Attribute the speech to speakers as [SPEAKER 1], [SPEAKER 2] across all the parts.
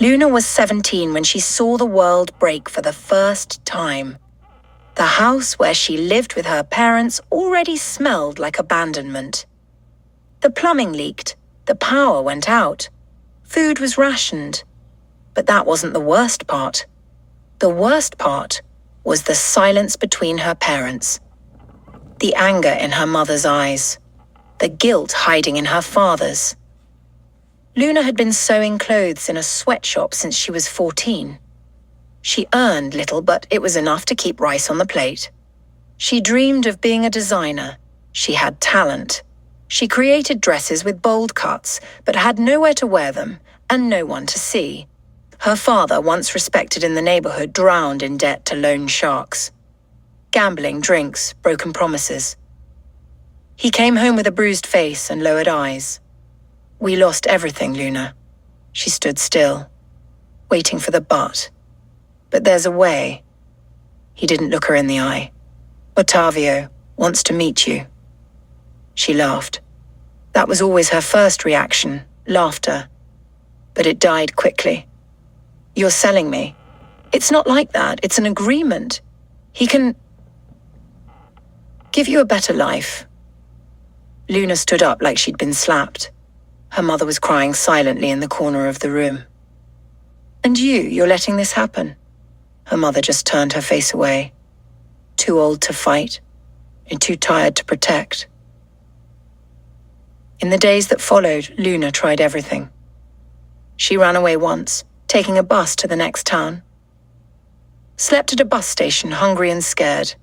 [SPEAKER 1] Luna was 17 when she saw the world break for the first time. The house where she lived with her parents already smelled like abandonment. The plumbing leaked, the power went out, food was rationed. But that wasn't the worst part. The worst part was the silence between her parents. The anger in her mother's eyes, the guilt hiding in her father's. Luna had been sewing clothes in a sweatshop since she was 14. She earned little, but it was enough to keep rice on the plate. She dreamed of being a designer. She had talent. She created dresses with bold cuts, but had nowhere to wear them and no one to see. Her father, once respected in the neighborhood, drowned in debt to loan sharks. Gambling, drinks, broken promises. He came home with a bruised face and lowered eyes. "We lost everything, Luna." She stood still, waiting for the but. "But there's a way." He didn't look her in the eye. "Ottavio wants to meet you." She laughed. That was always her first reaction, laughter. But it died quickly. "You're selling me." "It's not like that. It's an agreement. He can give you a better life." Luna stood up like she'd been slapped. Her mother was crying silently in the corner of the room. "And you're letting this happen?" Her mother just turned her face away. Too old to fight, and too tired to protect. In the days that followed, Luna tried everything. She ran away once, taking a bus to the next town. Slept at a bus station, hungry and scared.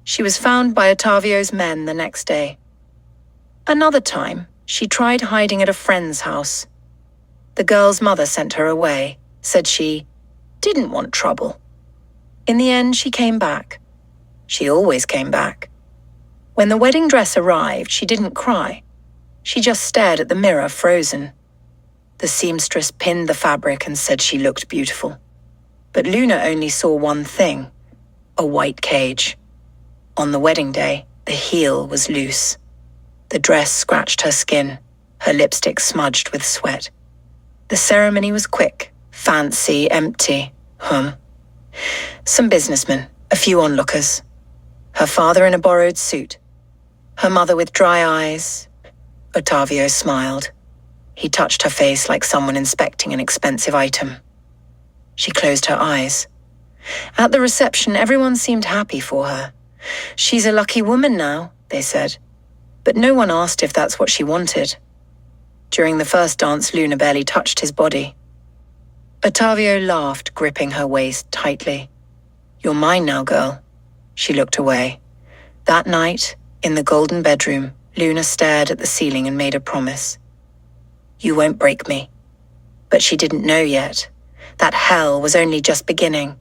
[SPEAKER 1] She was found by Ottavio's men the next day. Another time, she tried hiding at a friend's house. The girl's mother sent her away, said she didn't want trouble. In the end, she came back. She always came back. When the wedding dress arrived, she didn't cry. She just stared at the mirror, frozen. The seamstress pinned the fabric and said she looked beautiful. But Luna only saw one thing, a white cage. On the wedding day, the heel was loose. The dress scratched her skin, her lipstick smudged with sweat. The ceremony was quick, fancy, empty. Some businessmen, a few onlookers. Her father in a borrowed suit. Her mother with dry eyes. Ottavio smiled. He touched her face like someone inspecting an expensive item. She closed her eyes. At the reception, everyone seemed happy for her. "She's a lucky woman now," they said. But no one asked if that's what she wanted. During the first dance, Luna barely touched his body. Ottavio laughed, gripping her waist tightly. "You're mine now, girl." She looked away. That night, in the golden bedroom, Luna stared at the ceiling and made a promise. "You won't break me." But she didn't know yet. That hell was only just beginning.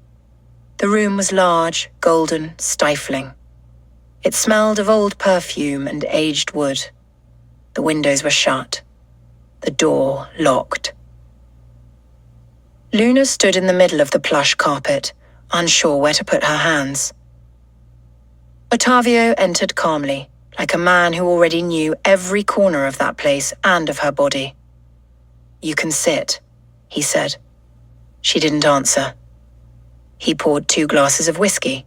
[SPEAKER 1] The room was large, golden, stifling. It smelled of old perfume and aged wood. The windows were shut. The door locked. Luna stood in the middle of the plush carpet, unsure where to put her hands. Ottavio entered calmly, like a man who already knew every corner of that place and of her body. "You can sit," he said. She didn't answer. He poured 2 glasses of whiskey,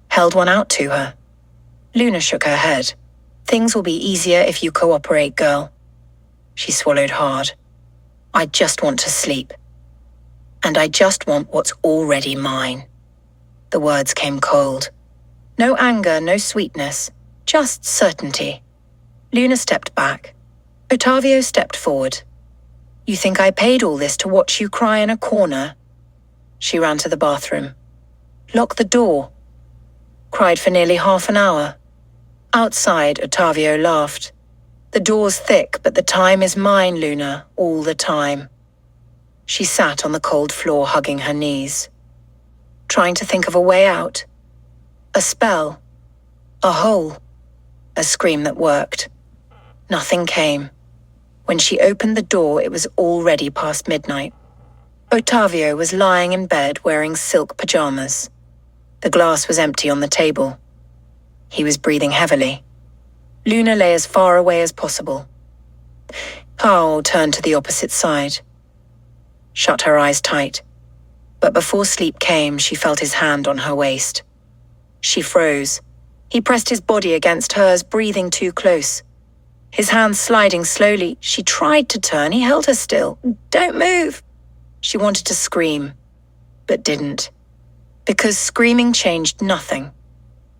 [SPEAKER 1] held one out to her. Luna shook her head. "Things will be easier if you cooperate, girl." She swallowed hard. "I just want to sleep. And I just want what's already mine." The words came cold. No anger, no sweetness, just certainty. Luna stepped back. Ottavio stepped forward. "You think I paid all this to watch you cry in a corner?" She ran to the bathroom. "Lock the door." Cried for nearly half an hour. Outside, Ottavio laughed. "The door's thick, but the time is mine, Luna, all the time." She sat on the cold floor, hugging her knees, trying to think of a way out. A spell. A hole. A scream that worked. Nothing came. When she opened the door, it was already past midnight. Ottavio was lying in bed wearing silk pajamas. The glass was empty on the table. He was breathing heavily. Luna lay as far away as possible. Carl turned to the opposite side. shut her eyes tight. But before sleep came, she felt his hand on her waist. She froze. He pressed his body against hers, breathing too close. His hand sliding slowly, she tried to turn. He held her still. "Don't move!" She wanted to scream, but didn't. Because screaming changed nothing.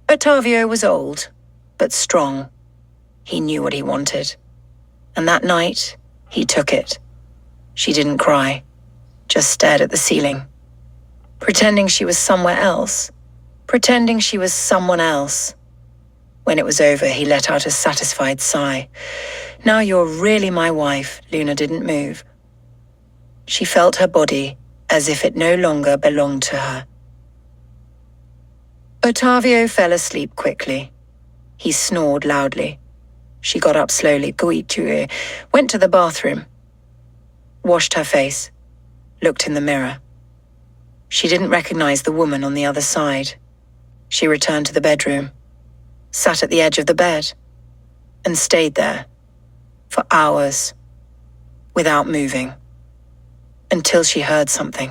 [SPEAKER 1] Ottavio was old, but strong. He knew what he wanted. And that night, he took it. She didn't cry, just stared at the ceiling. Pretending she was somewhere else. Pretending she was someone else. When it was over, he let out a satisfied sigh. "Now you're really my wife." Luna didn't move. She felt her body as if it no longer belonged to her. Ottavio fell asleep quickly. He snored loudly. She got up slowly, went to the bathroom, washed her face, looked in the mirror. She didn't recognize the woman on the other side. She returned to the bedroom, sat at the edge of the bed, and stayed there for hours without moving, until she heard something,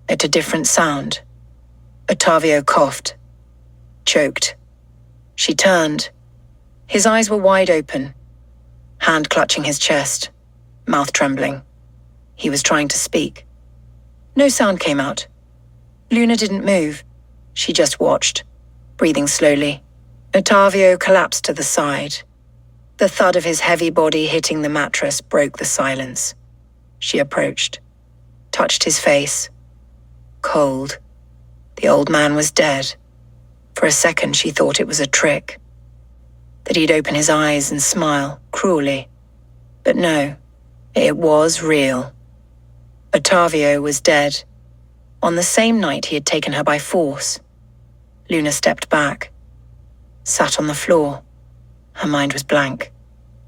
[SPEAKER 1] at a different sound. Ottavio coughed, choked. She turned. His eyes were wide open, hand clutching his chest, mouth trembling. He was trying to speak. No sound came out. Luna didn't move. She just watched, breathing slowly. Ottavio collapsed to the side. The thud of his heavy body hitting the mattress broke the silence. She approached, touched his face. Cold. The old man was dead. For a second, she thought it was a trick, that he'd open his eyes and smile cruelly. But no, it was real. Ottavio was dead. On the same night he had taken her by force. Luna stepped back, sat on the floor. Her mind was blank.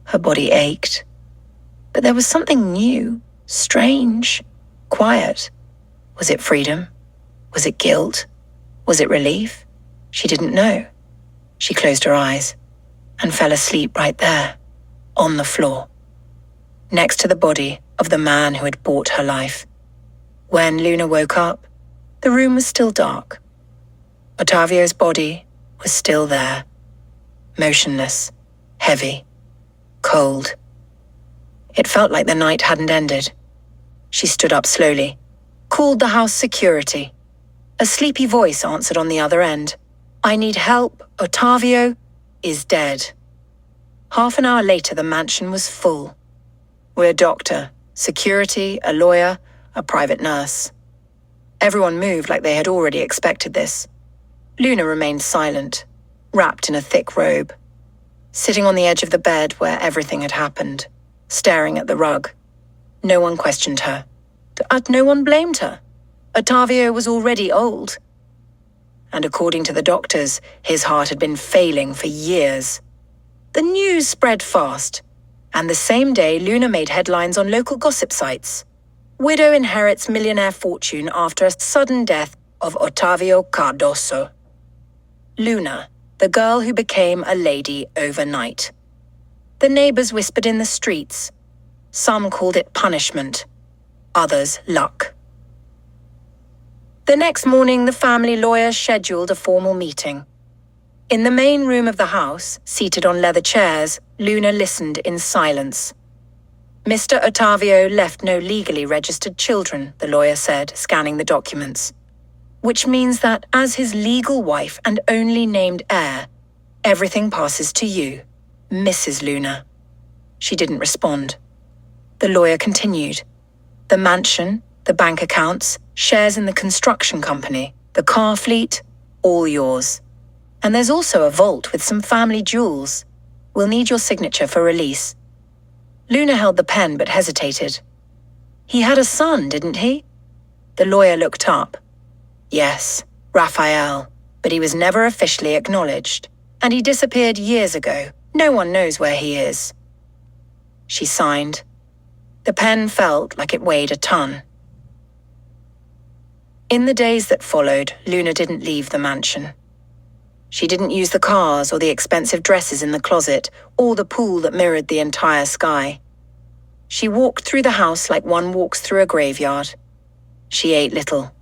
[SPEAKER 1] Her body ached. But there was something new, strange, quiet. Was it freedom? Was it guilt? Was it relief? She didn't know. She closed her eyes and fell asleep right there, on the floor, next to the body of the man who had bought her life. When Luna woke up, the room was still dark. Ottavio's body was still there, motionless, heavy, cold. It felt like the night hadn't ended. She stood up slowly, called the house security. A sleepy voice answered on the other end. "I need help. Ottavio is dead." Half an hour later, the mansion was full. With a doctor, security, a lawyer, a private nurse. Everyone moved like they had already expected this. Luna remained silent, wrapped in a thick robe, sitting on the edge of the bed where everything had happened, staring at the rug. No one questioned her. No one blamed her. Ottavio was already old. And according to the doctors, his heart had been failing for years. The news spread fast, and the same day Luna made headlines on local gossip sites. Widow inherits millionaire fortune after a sudden death of Ottavio Cardoso. Luna, the girl who became a lady overnight. The neighbors whispered in the streets. Some called it punishment, others luck. The next morning, the family lawyer scheduled a formal meeting. In the main room of the house, seated on leather chairs, Luna listened in silence. Mr. Ottavio left no legally registered children, the lawyer said, scanning the documents. Which means that, as his legal wife and only named heir, everything passes to you, Mrs. Luna. She didn't respond. The lawyer continued. The mansion, the bank accounts, shares in the construction company, the car fleet, all yours. And there's also a vault with some family jewels. We'll need your signature for release. Luna held the pen but hesitated. He had a son, didn't he? The lawyer looked up. Yes, Raphael, but he was never officially acknowledged. And he disappeared years ago. No one knows where he is. She signed. The pen felt like it weighed a ton. In the days that followed, Luna didn't leave the mansion. She didn't use the cars or the expensive dresses in the closet or the pool that mirrored the entire sky. She walked through the house like one walks through a graveyard. She ate little,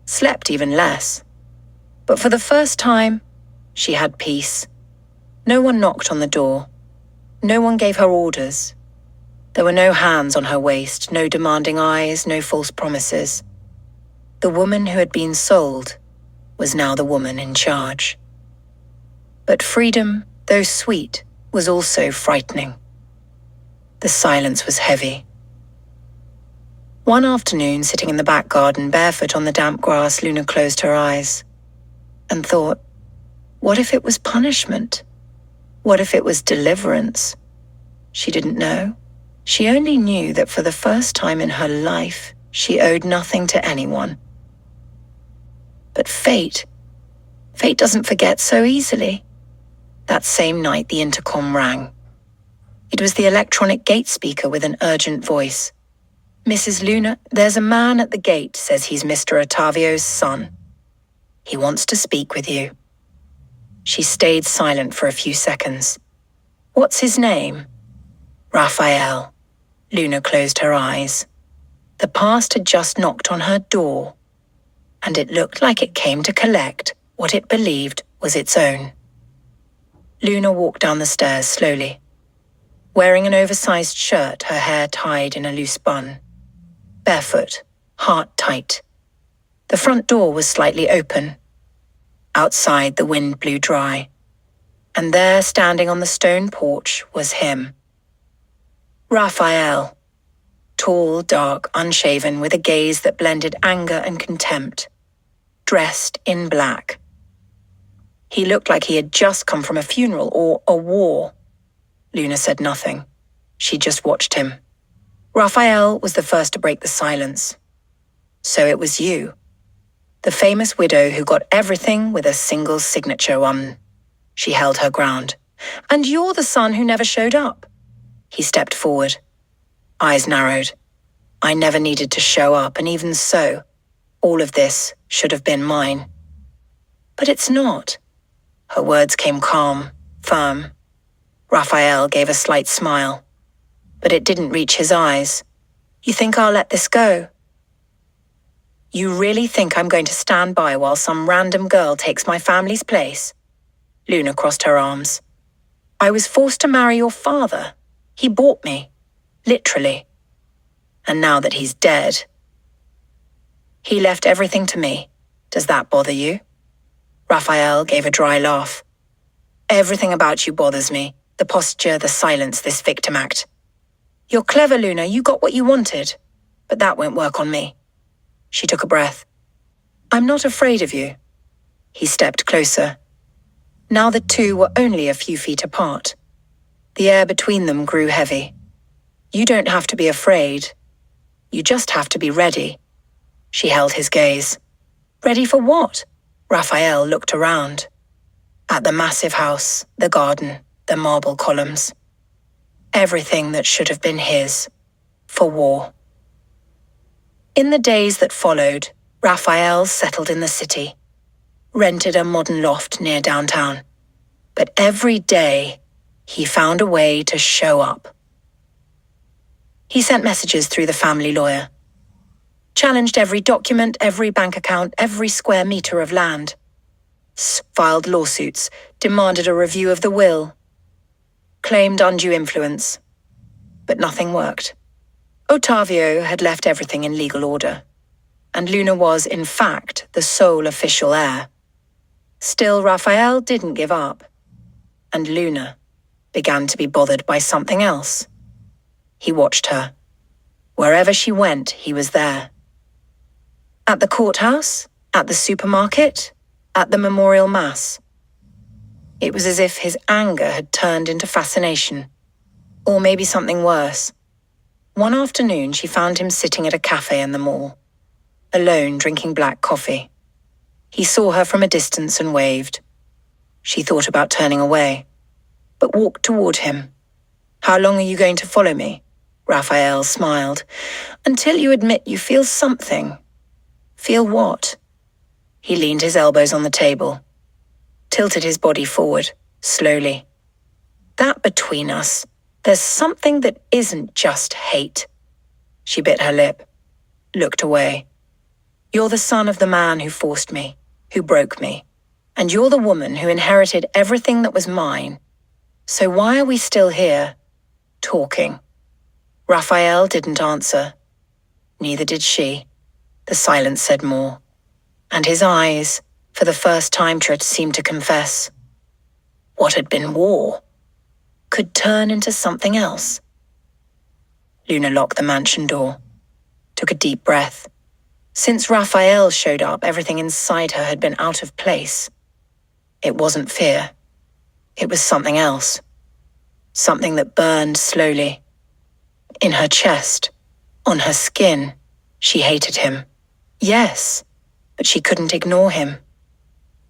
[SPEAKER 1] slept even less. But for the first time, she had peace. No one knocked on the door. No one gave her orders. There were no hands on her waist, no demanding eyes, no false promises. The woman who had been sold was now the woman in charge. But freedom, though sweet, was also frightening. The silence was heavy. One afternoon, sitting in the back garden, barefoot on the damp grass, Luna closed her eyes and thought, what if it was punishment? What if it was deliverance? She didn't know. She only knew that for the first time in her life, she owed nothing to anyone. But fate doesn't forget so easily. That same night, the intercom rang. It was the electronic gate speaker with an urgent voice. Mrs. Luna, there's a man at the gate, says he's Mr. Ottavio's son. He wants to speak with you. She stayed silent for a few seconds. What's his name? Raphael. Luna closed her eyes. The past had just knocked on her door, and it looked like it came to collect what it believed was its own. Luna walked down the stairs slowly, wearing an oversized shirt, her hair tied in a loose bun. Barefoot, heart tight. The front door was slightly open. Outside, the wind blew dry. And there, standing on the stone porch, was him. Raphael. Tall, dark, unshaven, with a gaze that blended anger and contempt. Dressed in black. He looked like he had just come from a funeral or a war. Luna said nothing. She just watched him. Raphael was the first to break the silence. So it was you. The famous widow who got everything with a single signature on. She held her ground. And you're the son who never showed up. He stepped forward. Eyes narrowed. I never needed to show up, and even so, all of this should have been mine. But it's not. Her words came calm, firm. Raphael gave a slight smile, but it didn't reach his eyes. You think I'll let this go? You really think I'm going to stand by while some random girl takes my family's place? Luna crossed her arms. I was forced to marry your father. He bought me. Literally. And now that he's dead. He left everything to me. Does that bother you? Raphael gave a dry laugh. Everything about you bothers me. The posture, the silence, this victim act. You're clever, Luna. You got what you wanted. But that won't work on me. She took a breath. I'm not afraid of you. He stepped closer. Now the two were only a few feet apart. The air between them grew heavy. You don't have to be afraid. You just have to be ready. She held his gaze. Ready for what? Raphael looked around. At the massive house, the garden, the marble columns. Everything that should have been his. For war. In the days that followed, Raphael settled in the city. Rented a modern loft near downtown. But every day, he found a way to show up. He sent messages through the family lawyer. Challenged every document, every bank account, every square meter of land. Filed lawsuits, demanded a review of the will. Claimed undue influence. But nothing worked. Ottavio had left everything in legal order. And Luna was, in fact, the sole official heir. Still, Raphael didn't give up. And Luna began to be bothered by something else. He watched her. Wherever she went, he was there. At the courthouse, at the supermarket, at the memorial mass. It was as if his anger had turned into fascination. Or maybe something worse. One afternoon, she found him sitting at a cafe in the mall, alone drinking black coffee. He saw her from a distance and waved. She thought about turning away, but walked toward him. How long are you going to follow me? Raphael smiled. Until you admit you feel something. Feel what? He leaned his elbows on the table, tilted his body forward, slowly. That between us, There's something that isn't just hate. She bit her lip, looked away. You're the son of the man who forced me, who broke me. And you're the woman who inherited everything that was mine. So why are we still here, talking? Raphael didn't answer. Neither did she. The silence said more. And his eyes, for the first time, seemed to confess. What had been war could turn into something else. Luna locked the mansion door, took a deep breath. Since Raphael showed up, everything inside her had been out of place. It wasn't fear. It was something else. Something that burned slowly. In her chest, on her skin, she hated him. Yes, but she couldn't ignore him.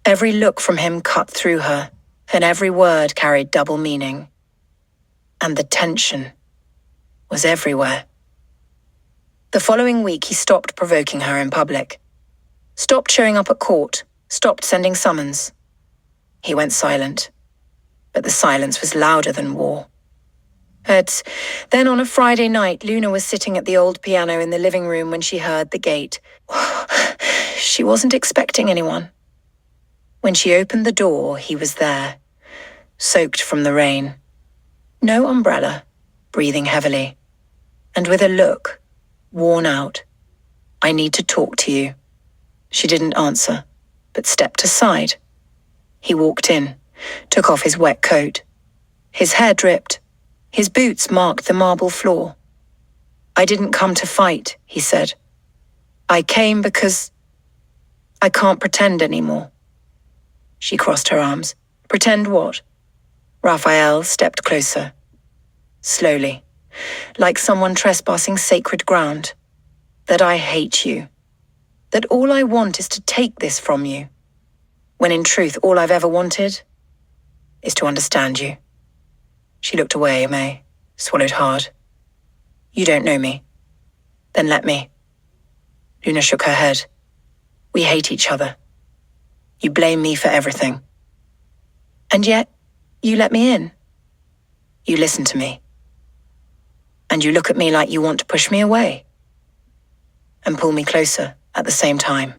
[SPEAKER 1] Every look from him cut through her, and every word carried double meaning. And the tension was everywhere. The following week, he stopped provoking her in public. Stopped showing up at court, stopped sending summons. He went silent, but the silence was louder than war. Then on a Friday night, Luna was sitting at the old piano in the living room when she heard the gate. She wasn't expecting anyone. When she opened the door, he was there, soaked from the rain. No umbrella, breathing heavily, and with a look, worn out. I need to talk to you. She didn't answer, but stepped aside. He walked in, took off his wet coat. His hair dripped. His boots marked the marble floor. I didn't come to fight, he said. I came because I can't pretend anymore. She crossed her arms. Pretend what? Raphael stepped closer. Slowly, like someone trespassing sacred ground. That I hate you. That all I want is to take this from you. When in truth, all I've ever wanted is to understand you. She looked away, May, swallowed hard. You don't know me. Then let me. Luna shook her head. We hate each other. You blame me for everything. And yet, you let me in. You listen to me. And you look at me like you want to push me away. And pull me closer at the same time.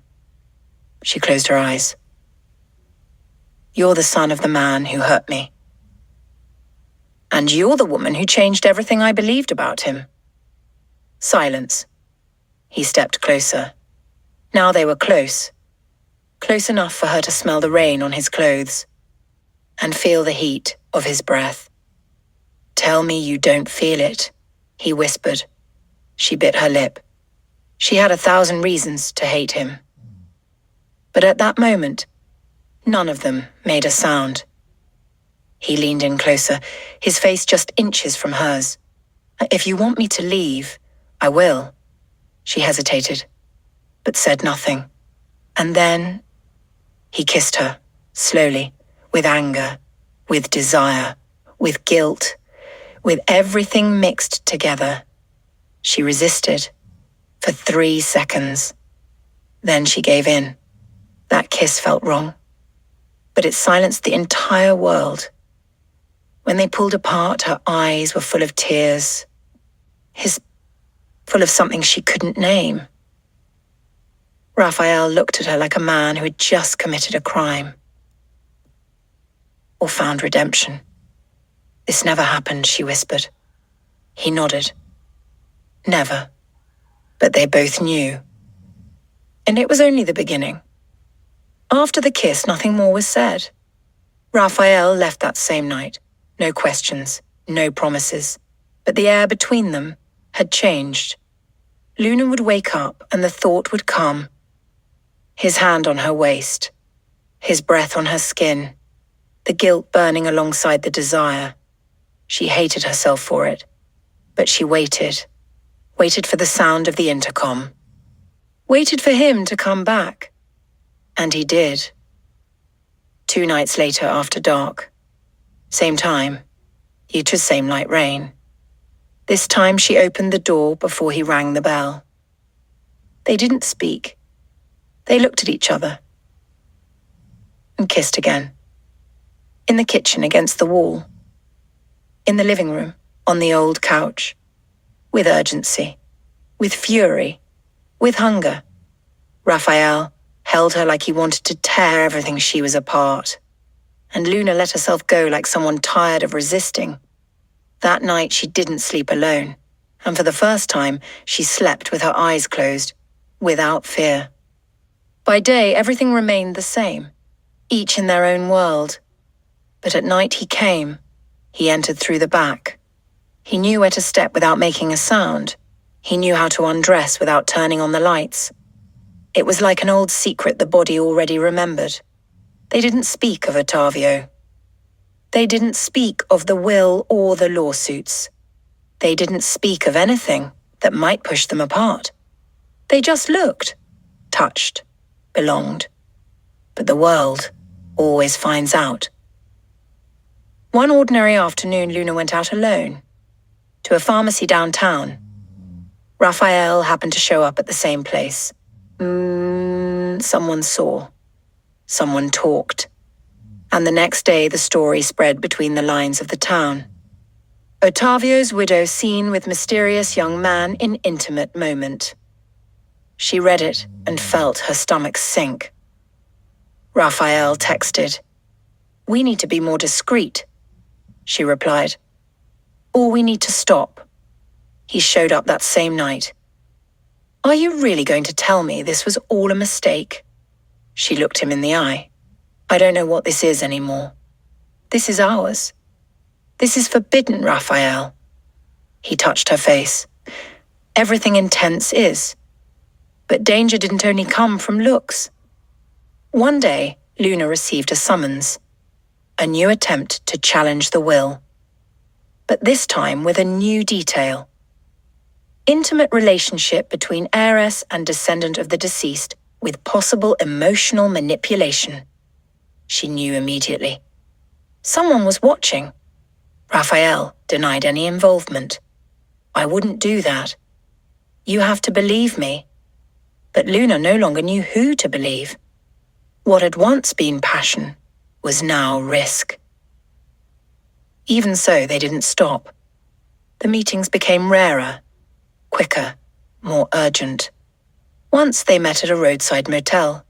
[SPEAKER 1] She closed her eyes. You're the son of the man who hurt me. And you're the woman who changed everything I believed about him. Silence. He stepped closer. Now they were close. Close enough for her to smell the rain on his clothes and feel the heat of his breath. Tell me you don't feel it, he whispered. She bit her lip. She had 1,000 reasons to hate him. But at that moment, none of them made a sound. He leaned in closer, his face just inches from hers. If you want me to leave, I will. She hesitated, but said nothing. And then he kissed her, slowly, with anger, with desire, with guilt, with everything mixed together. She resisted for 3 seconds. Then she gave in. That kiss felt wrong, but it silenced the entire world. When they pulled apart, her eyes were full of tears. His full of something she couldn't name. Raphael looked at her like a man who had just committed a crime. Or found redemption. This never happened, she whispered. He nodded. Never. But they both knew. And it was only the beginning. After the kiss, nothing more was said. Raphael left that same night. No questions, no promises. But the air between them had changed. Luna would wake up and the thought would come. His hand on her waist, his breath on her skin, the guilt burning alongside the desire. She hated herself for it, but she waited for the sound of the intercom. Waited for him to come back. And he did. 2 nights later after dark. Same time, it was same light rain. This time she opened the door before he rang the bell. They didn't speak. They looked at each other and kissed again. In the kitchen against the wall. In the living room, on the old couch, with urgency, with fury, with hunger. Raphael held her like he wanted to tear everything she was apart. And Luna let herself go like someone tired of resisting. That night she didn't sleep alone, and for the first time she slept with her eyes closed, without fear. By day everything remained the same, each in their own world. But at night he came. He entered through the back. He knew where to step without making a sound. He knew how to undress without turning on the lights. It was like an old secret the body already remembered. They didn't speak of Ottavio. They didn't speak of the will or the lawsuits. They didn't speak of anything that might push them apart. They just looked, touched, belonged. But the world always finds out. One ordinary afternoon, Luna went out alone, to a pharmacy downtown. Raphael happened to show up at the same place. Someone saw. Someone talked. And the next day the story spread between the lines of the town. Ottavio's widow seen with mysterious young man in intimate moment. She read it and felt her stomach sink. Raphael texted, "We need to be more discreet," she replied. "Or we need to stop." He showed up that same night. "Are you really going to tell me this was all a mistake?" She looked him in the eye. "I don't know what this is anymore. This is ours. This is forbidden, Raphael." He touched her face. "Everything intense is. But danger didn't only come from looks." One day, Luna received a summons. A new attempt to challenge the will. But this time with a new detail. Intimate relationship between heiress and descendant of the deceased with possible emotional manipulation. She knew immediately. Someone was watching. Raphael denied any involvement. "I wouldn't do that. You have to believe me." But Luna no longer knew who to believe. What had once been passion was now risk. Even so, they didn't stop. The meetings became rarer, quicker, more urgent. Once they met at a roadside motel.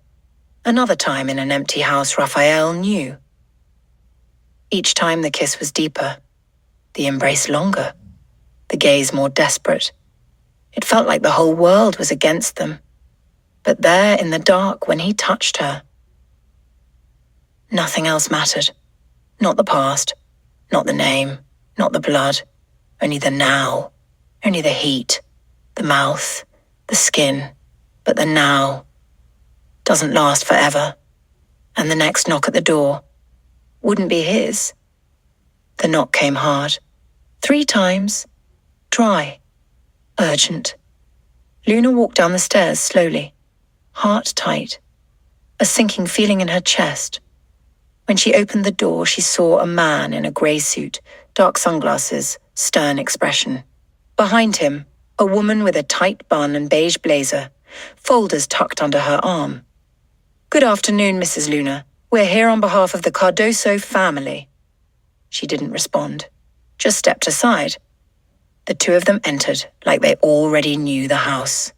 [SPEAKER 1] Another time in an empty house Raphael knew. Each time the kiss was deeper, the embrace longer, the gaze more desperate. It felt like the whole world was against them. But there in the dark when he touched her, nothing else mattered. Not the past, not the name, not the blood. Only the now, only the heat, the mouth, the skin. But the now doesn't last forever. And the next knock at the door wouldn't be his. The knock came hard. 3 times. Dry. Urgent. Luna walked down the stairs slowly, heart tight, a sinking feeling in her chest. When she opened the door, she saw a man in a grey suit, dark sunglasses, stern expression. Behind him, a woman with a tight bun and beige blazer, folders tucked under her arm. "Good afternoon, Mrs. Luna. We're here on behalf of the Cardoso family." She didn't respond, just stepped aside. The two of them entered like they already knew the house.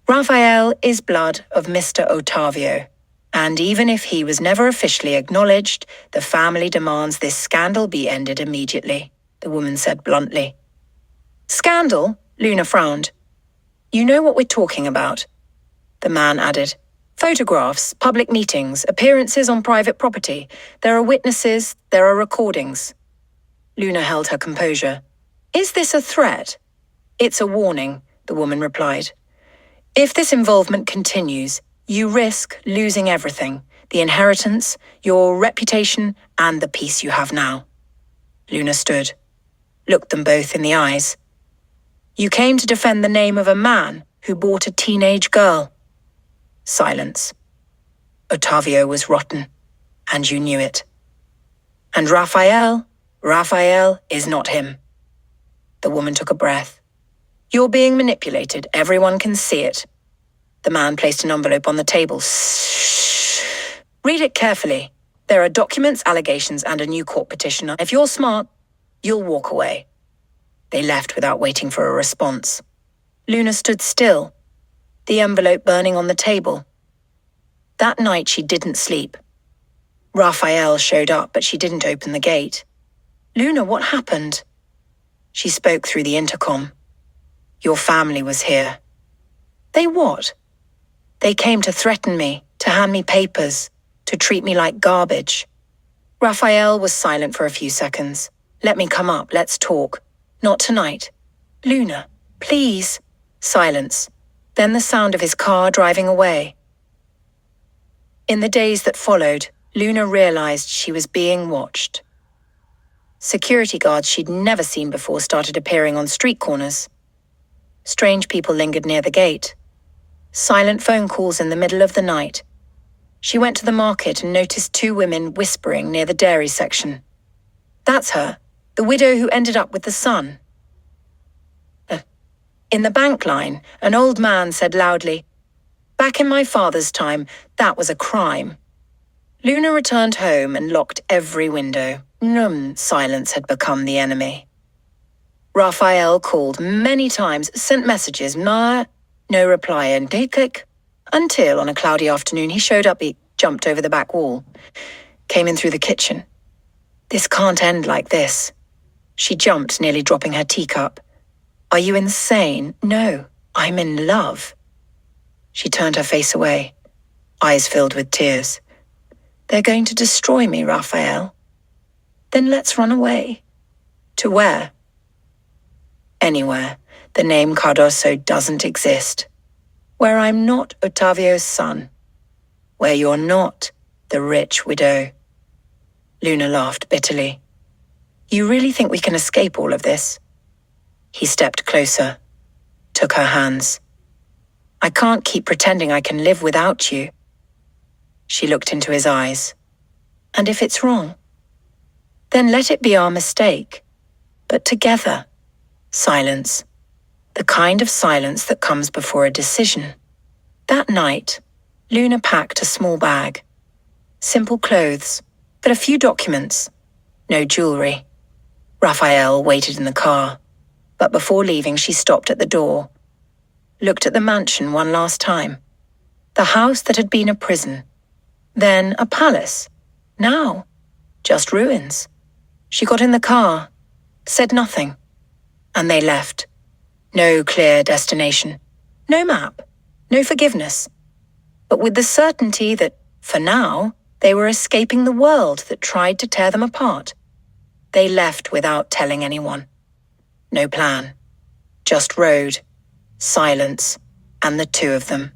[SPEAKER 1] Raphael is blood of Mr. Ottavio, and even if he was never officially acknowledged, the family demands this scandal be ended immediately, the woman said bluntly. "Scandal?" Luna frowned. "You know what we're talking about," the man added. "Photographs, public meetings, appearances on private property. There are witnesses, there are recordings." Luna held her composure. "Is this a threat?" "It's a warning," the woman replied. "If this involvement continues, you risk losing everything, the inheritance, your reputation, and the peace you have now." Luna stood, looked them both in the eyes. "You came to defend the name of a man who bought a teenage girl." Silence. Ottavio was rotten, and you knew it. And Raphael is not him. The woman took a breath. "You're being manipulated. Everyone can see it." The man placed an envelope on the table. "Read it carefully. There are documents, allegations, and a new court petition. If you're smart, you'll walk away." They left without waiting for a response. Luna stood still, the envelope burning on the table. That night she didn't sleep. Raphael showed up, but she didn't open the gate. "Luna, what happened?" She spoke through the intercom. "Your family was here." "They what?" "They came to threaten me, to hand me papers, to treat me like garbage." Raphael was silent for a few seconds. "Let me come up, let's talk." "Not tonight." "Luna, please." Silence. Then the sound of his car driving away. In the days that followed, Luna realized she was being watched. Security guards she'd never seen before started appearing on street corners. Strange people lingered near the gate. Silent phone calls in the middle of the night. She went to the market and noticed two women whispering near the dairy section. "That's her, the widow who ended up with the son." In the bank line, an old man said loudly, "Back in my father's time, that was a crime." Luna returned home and locked every window. Silence had become the enemy. Raphael called many times, sent messages, no reply, and click, until on a cloudy afternoon he showed up. He jumped over the back wall, came in through the kitchen. "This can't end like this." She jumped, nearly dropping her teacup. "Are you insane?" "No, I'm in love." She turned her face away, eyes filled with tears. "They're going to destroy me, Raphael." "Then let's run away." "To where?" "Anywhere. The name Cardoso doesn't exist. Where I'm not Ottavio's son. Where you're not the rich widow." Luna laughed bitterly. "You really think we can escape all of this?" He stepped closer, took her hands. "I can't keep pretending I can live without you." She looked into his eyes. "And if it's wrong? Then let it be our mistake. But together." Silence. The kind of silence that comes before a decision. That night, Luna packed a small bag. Simple clothes, but a few documents. No jewelry. Raphael waited in the car. But before leaving, she stopped at the door. Looked at the mansion one last time. The house that had been a prison. Then a palace. Now, just ruins. She got in the car, said nothing, and they left. No clear destination. No map. No forgiveness. But with the certainty that, for now, they were escaping the world that tried to tear them apart. They left without telling anyone. No plan. Just road, silence, and the two of them.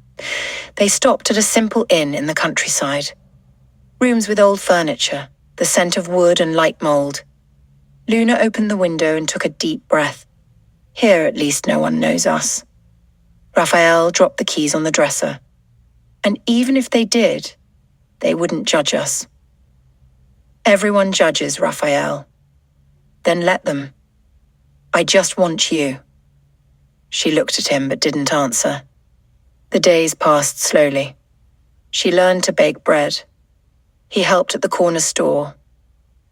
[SPEAKER 1] They stopped at a simple inn in the countryside. Rooms with old furniture, the scent of wood and light mold. Luna opened the window and took a deep breath. Here at least no one knows us. Raphael dropped the keys on the dresser. And even if they did, they wouldn't judge us. Everyone judges, Raphael. Then let them. I just want you. She looked at him but didn't answer. The days passed slowly. She learned to bake bread. He helped at the corner store.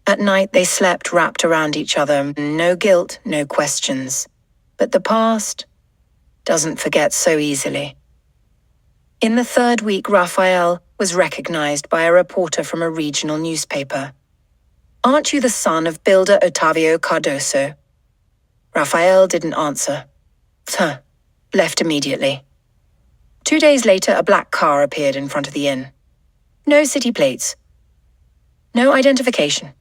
[SPEAKER 1] At night they slept wrapped around each other. No guilt, no questions. But the past doesn't forget so easily. In the third week, Raphael was recognized by a reporter from a regional newspaper. "Aren't you the son of builder Ottavio Cardoso?" Raphael didn't answer. Left immediately. 2 days later, a black car appeared in front of the inn. No city plates. No identification.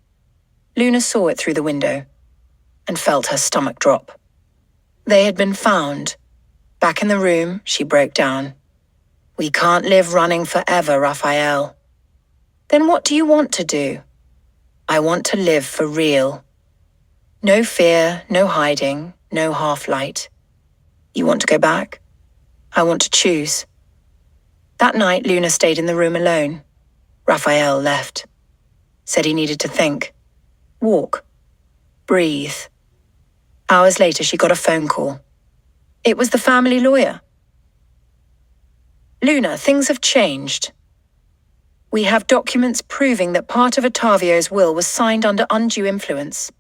[SPEAKER 1] Luna saw it through the window and felt her stomach drop. They had been found. Back in the room, she broke down. "We can't live running forever, Raphael." "Then what do you want to do?" "I want to live for real. No fear, no hiding, no half-light. You want to go back? I want to choose." That night, Luna stayed in the room alone. Raphael left. Said he needed to think. Walk. Breathe. Hours later, she got a phone call. It was the family lawyer. "Luna, things have changed. We have documents proving that part of Ottavio's will was signed under undue influence.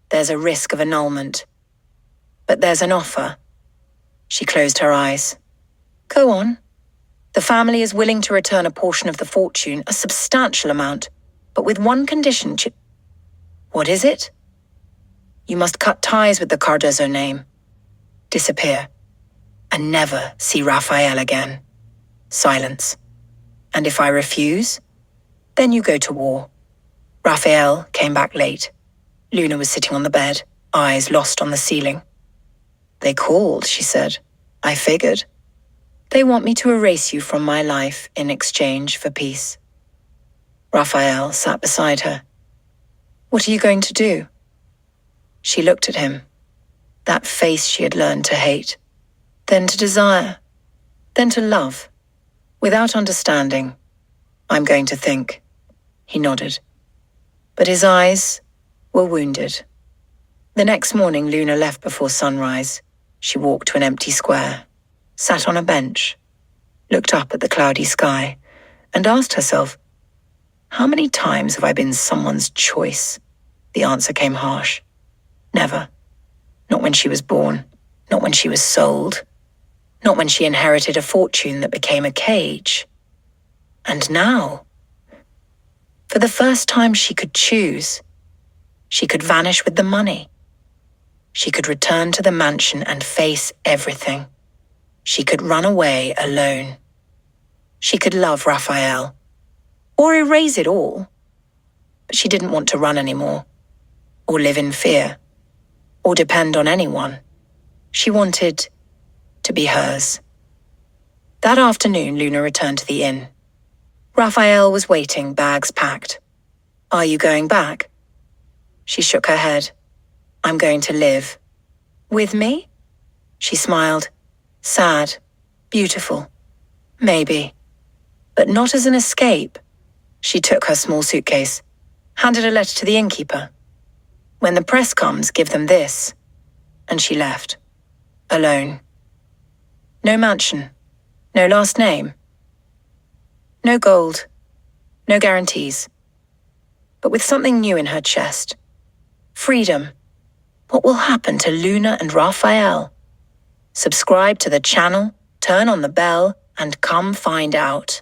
[SPEAKER 1] There's a risk of annulment. But there's an offer. She closed her eyes. Go on. The family is willing to return a portion of the fortune, a substantial amount, but with one condition. What is it? You must cut ties with the Cardozo name. Disappear. And never see Raphael again. Silence. And if I refuse, then you go to war. Raphael came back late. Luna was sitting on the bed, eyes lost on the ceiling. They called, she said. I figured. They want me to erase you from my life in exchange for peace. Raphael sat beside her. What are you going to do? She looked at him. That face she had learned to hate, then to desire, then to love. Without understanding, I'm going to think. He nodded. But his eyes were wounded. The next morning, Luna left before sunrise. She walked to an empty square, sat on a bench, looked up at the cloudy sky, and asked herself, how many times have I been someone's choice? The answer came harsh. Never. Not when she was born, not when she was sold, not when she inherited a fortune that became a cage. And now, for the first time she could choose. She could vanish with the money. She could return to the mansion and face everything. She could run away alone. She could love Raphael, or erase it all. But she didn't want to run anymore, or live in fear, or depend on anyone. She wanted to be hers. That afternoon, Luna returned to the inn. Raphael was waiting, bags packed. Are you going back? She shook her head. I'm going to live. With me? She smiled. Sad. Beautiful. Maybe. But not as an escape. She took her small suitcase, handed a letter to the innkeeper. When the press comes, give them this. And she left. Alone. No mansion. No last name. No gold. No guarantees. But with something new in her chest. Freedom. What will happen to Luna and Raphael? Subscribe to the channel, turn on the bell, and come find out.